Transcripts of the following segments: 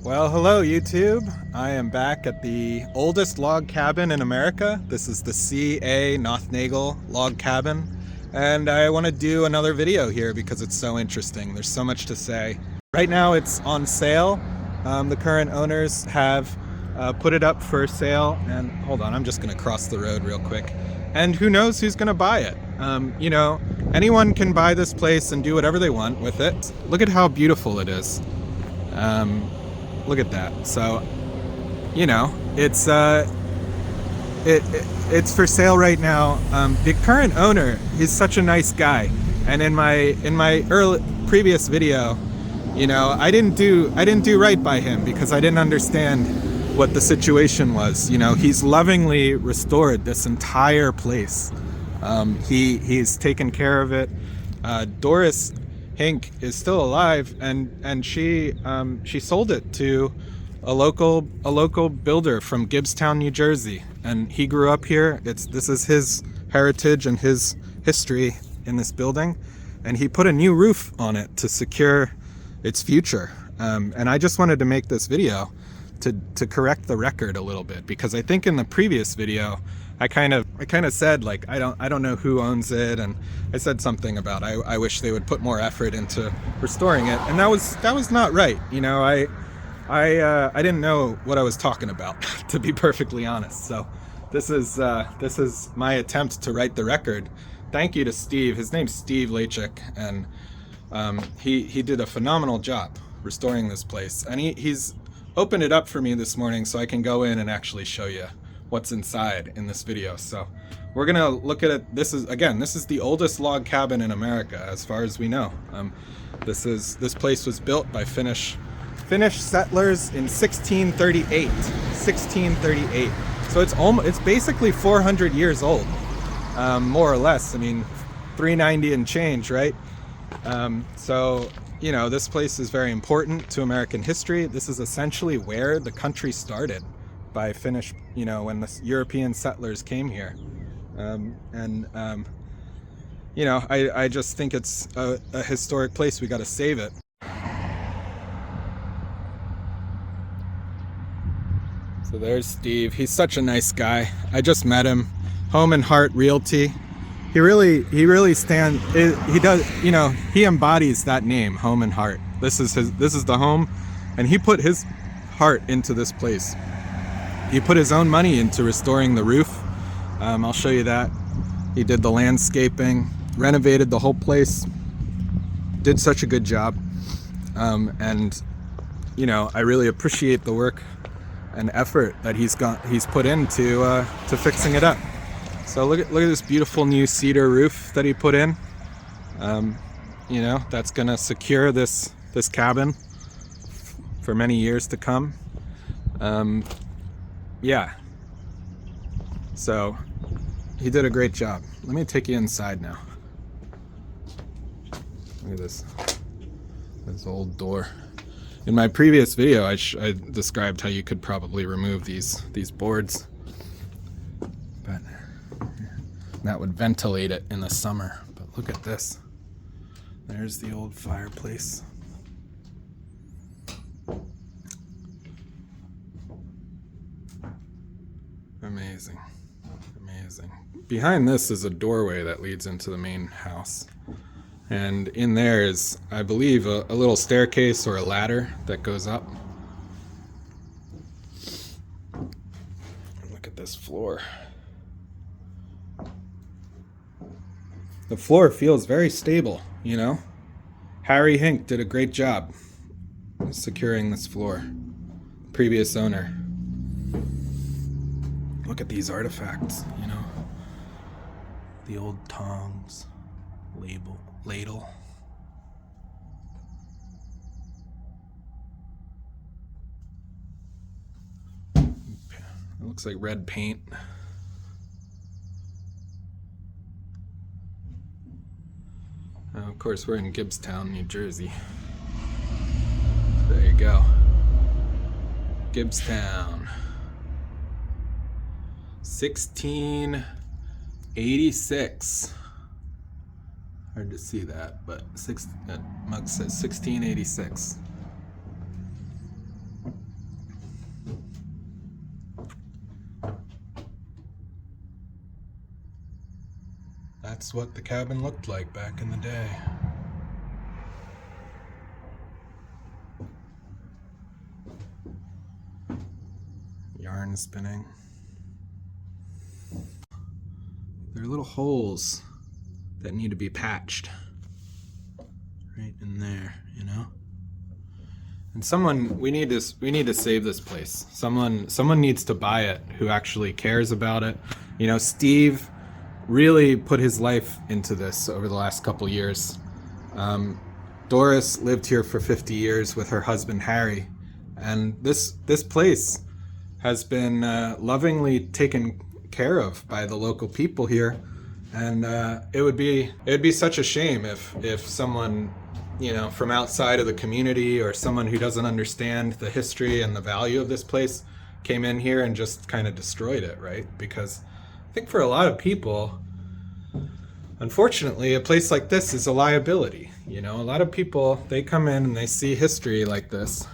Well, hello YouTube. I am back at the oldest log cabin in America. This is the CA Nothnagle Log Cabin. And I want to do another video here because it's so interesting. There's so much to say. Right now it's on sale. The current owners have put it up for sale. And hold on, I'm just going to cross the road real quick. And who knows who's going to buy it. You know, anyone can buy this place and do whatever they want with it. Look at how beautiful it is. Look at that. So, you know, it's for sale right now. The current owner is such a nice guy, and in my previous video, you know, I didn't do right by him because I didn't understand what the situation was. You know, he's lovingly restored this entire place. He's taken care of it. Doris Hink is still alive, and she sold it to a local builder from Gibbstown, New Jersey, and he grew up here. This is his heritage and his history in this building, and he put a new roof on it to secure its future. And I just wanted to make this video to correct the record a little bit, because I think in the previous video I kind of said, like, I don't know who owns it, and I said something about I wish they would put more effort into restoring it, and that was not right. You know, I didn't know what I was talking about, to be perfectly honest. So this is my attempt to right the record. Thank you to Steve. His name's Steve Lachik, and he did a phenomenal job restoring this place, and he's opened it up for me this morning so I can go in and actually show you what's inside in this video. So we're gonna look at it. This is the oldest log cabin in America, as far as we know. This place was built by Finnish settlers in 1638. 1638. So it's basically 400 years old, more or less. I mean, 390 and change, right? So, you know, this place is very important to American history. This is essentially where the country started, by Finnish, you know, when the European settlers came here. You know, I just think it's a historic place. We got to save it. So there's Steve. He's such a nice guy. I just met him. Home and Heart Realty. He really stands. He does. You know, he embodies that name, Home and Heart. This is the home, and he put his heart into this place. He put his own money into restoring the roof. I'll show you that. He did the landscaping, renovated the whole place, did such a good job. And you know, I really appreciate the work and effort that he's put into fixing it up. So look at this beautiful new cedar roof that he put in. You know, that's gonna secure this cabin for many years to come. Yeah, so he did a great job. Let me take you inside now. Look at this old door. In my previous video, I described how you could probably remove these boards, but that would ventilate it in the summer. But look at this. There's the old fireplace. Amazing. Amazing. Behind this is a doorway that leads into the main house. And in there is, I believe, a little staircase or a ladder that goes up. Look at this floor. The floor feels very stable, you know? Harry Hink did a great job securing this floor. Previous owner. Look at these artifacts, you know, the old tongs, ladle. It looks like red paint. Of course, we're in Gibbstown, New Jersey. There you go. Gibbstown. 1686. Hard to see that, but mug says 1686. That's what the cabin looked like back in the day. Yarn spinning. There are little holes that need to be patched. Right in there, you know? And we need to save this place. Someone needs to buy it who actually cares about it. You know, Steve really put his life into this over the last couple years. Doris lived here for 50 years with her husband Harry, and this place has been lovingly taken care of by the local people here. And it would be such a shame if someone, you know, from outside of the community or someone who doesn't understand the history and the value of this place came in here and just kind of destroyed it, right? Because I think for a lot of people, unfortunately, a place like this is a liability. You know, a lot of people, they come in and they see history like this,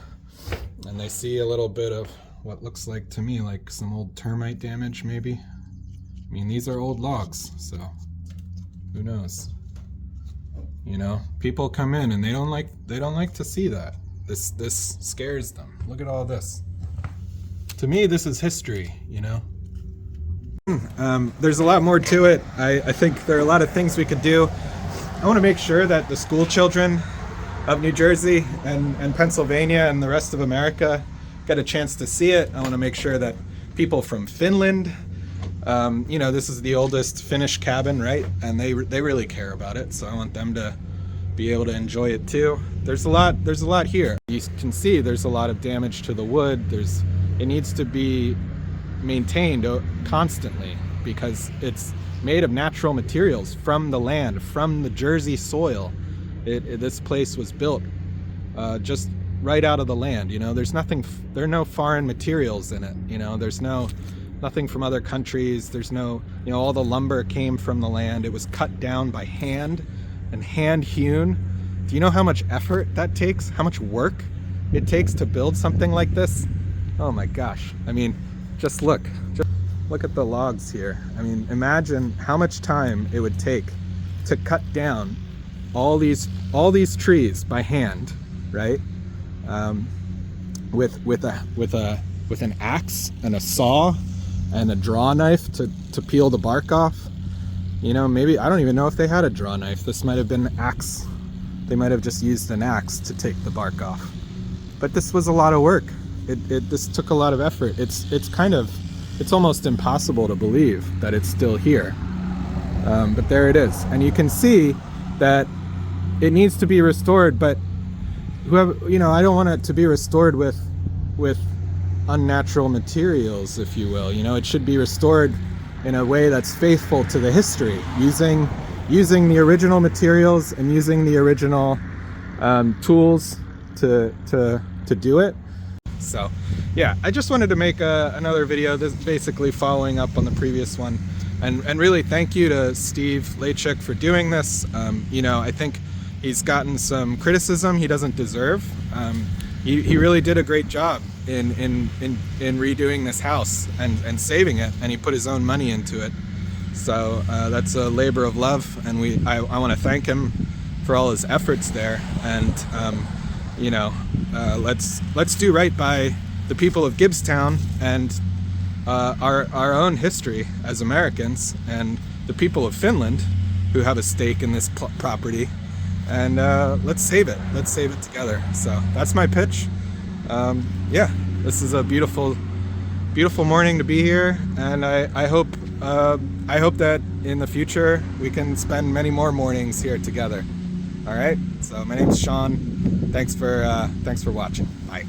and they see a little bit of what looks like to me like some old termite damage, maybe. I mean, these are old logs, so who knows? You know, people come in and they don't like to see that. This scares them. Look at all this. To me, this is history, you know. There's a lot more to it. I think there are a lot of things we could do. I want to make sure that the school children of New Jersey and Pennsylvania and the rest of America get a chance to see it. I want to make sure that people from Finland, you know, this is the oldest Finnish cabin, right? And they really care about it. So I want them to be able to enjoy it too. There's a lot here. You can see there's a lot of damage to the wood. It needs to be maintained constantly because it's made of natural materials from the land, from the Jersey soil. This place was built just right out of the land. You know, there are no foreign materials in it. You know, there's nothing from other countries. There's no, you know, all the lumber came from the land. It was cut down by hand and hand hewn. Do you know how much effort that takes? How much work it takes to build something like this? Oh my gosh. I mean, just look at the logs here. I mean, imagine how much time it would take to cut down all these trees by hand, right? With an axe and a saw and a draw knife to peel the bark off. You know, maybe, I don't even know if they had a draw knife. This might have been axe. They might have just used an axe to take the bark off. But this was a lot of work. This took a lot of effort. It's almost impossible to believe that it's still here. But there it is. And you can see that it needs to be restored, but you know, I don't want it to be restored with unnatural materials, if you will. You know, it should be restored in a way that's faithful to the history, using the original materials and using the original tools to do it. So yeah, I just wanted to make another video. This is basically following up on the previous one, and really thank you to Steve Lachik for doing this. You know, I think he's gotten some criticism he doesn't deserve. He really did a great job in redoing this house and saving it, and he put his own money into it. So that's a labor of love, and I want to thank him for all his efforts there. And you know, let's do right by the people of Gibbstown and our own history as Americans, and the people of Finland who have a stake in this property. And let's save it. Let's save it together. So that's my pitch. Yeah, this is a beautiful morning to be here, and I hope that in the future we can spend many more mornings here together. All right. So my name's Sean. Thanks for watching. Bye.